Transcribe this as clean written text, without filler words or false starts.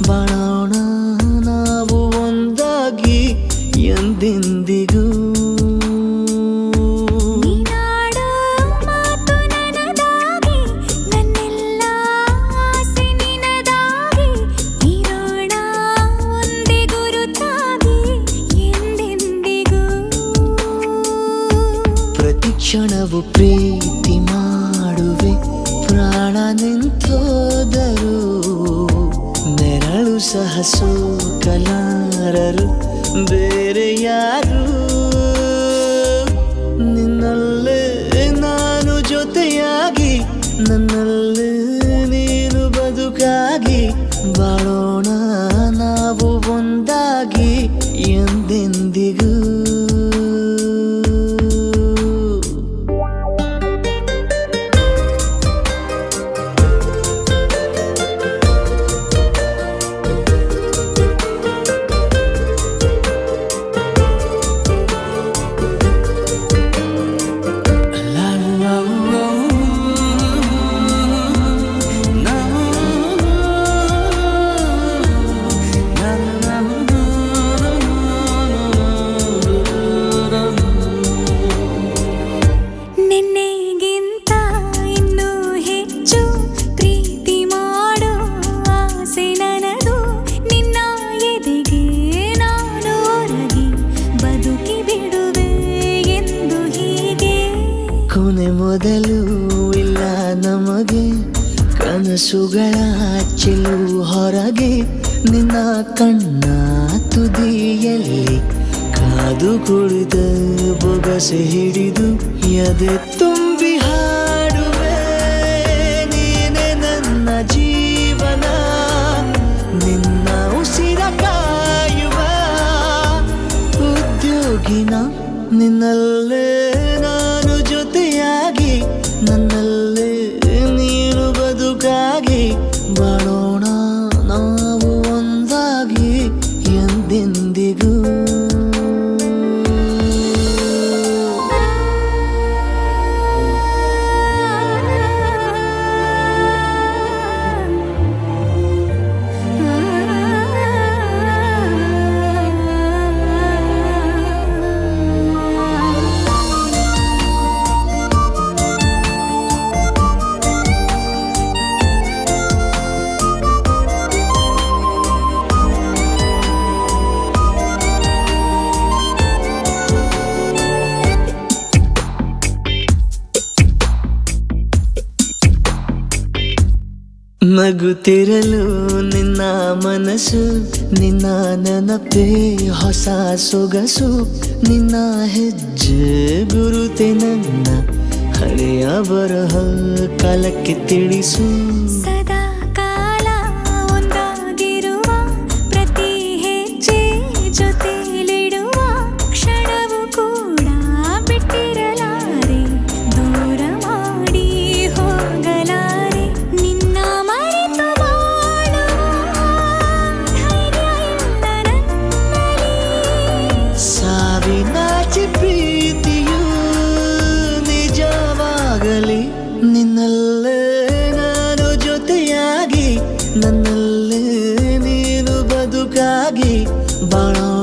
ಬಾಳೋಣ ನಾವು ಒಂದಾಗಿ ಎಂದೆಂದಿಗೂ. ಕ್ಷಣವು ಪ್ರೀತಿ ಮಾಡುವೆ ಪ್ರಾಣ ನಿಂತೋದರು, ನೆರಳು ಸಹ ಸೋಕಲಾರರು ಬೇರೆ ಯಾರು. ನಿನ್ನಲ್ಲೇ ನಾನು ಜೊತೆಯಾಗಿ, ನನ್ನಲ್ಲೇ ನೀನು ಬದುಕಾಗಿ, ಬಾಳೋಣ ನಾವು ಒಂದಾಗಿ ಎಂದೆಂದಿಗೂ. ಕೊನೆ ಮೊದಲು ಇಲ್ಲ ನಮಗೆ, ಕನಸುಗಳ ಚೆಲು ಹೊರಗೆ, ನಿನ್ನ ಕಣ್ಣ ತುದಿಯಲ್ಲಿ ಕಾದು ಕುಳಿತ ಬೊಗಸೆ ಹಿಡಿದು ಎದೆ ತುಂಬಿ ಹಾಡುವೆ. ನೀನೆ ನನ್ನ ಜೀವನ, ನಿನ್ನ ಉಸಿರ ಕಾಯುವ ಉದ್ಯೋಗಿನ, ನಿನ್ನಲ್ಲೇ ನಾನು ಜೊತೆಯಾಗಿ, ನನ್ನಲ್ಲೇ ನೀನು ಬದುಕಾಗಿ, ಬಾಳೋಣ ನಾವು ಒಂದಾಗಿ ಎಂದೆಂದಿಗೂ. ನಗುತ್ತಿರಲು ನಿನ್ನ ಮನಸ್ಸು, ನಿನ್ನ ನೆನಪೇ ಹೊಸ ಸೊಗಸು, ನಿನ್ನ ಹೆಜ್ಜೆ ಗುರುತೆ ನನ್ನ ಹಳೆಯ ಬರಹ ಕಾಲಕ್ಕೆ ತಿಳಿಸು. ಸದಾ ಕಾಲ ಒಂದಾಗಿರುವ ಪ್ರತಿ ಹೆಜ್ಜೆ ಜೊತೆಲಿಡುವ ಕ್ಷಣವು ಕೂಡ ಬಿಟ್ಟಿರಲಾರೆ, ದೂರ ಮಾಡಿ ಹೋಗಲಾರೆ. ನಿನ್ನ ಮರೆತು ಬಾಳುವ ಧೈರ್ಯ ಇಲ್ಲ ನನ್ನಲ್ಲಿ, ಸಾವಿನಾಚೆ ಪ್ರೀತಿಯು ನಿಜವಾಗಲಿ. ನಿನ್ನಲ್ಲೇ ನಾನು ಜೊತೆಯಾಗಿ, ನನ್ನಲ್ಲೇ ನೀನು ಬದುಕಾಗಿ, ಬಾಳೋಣ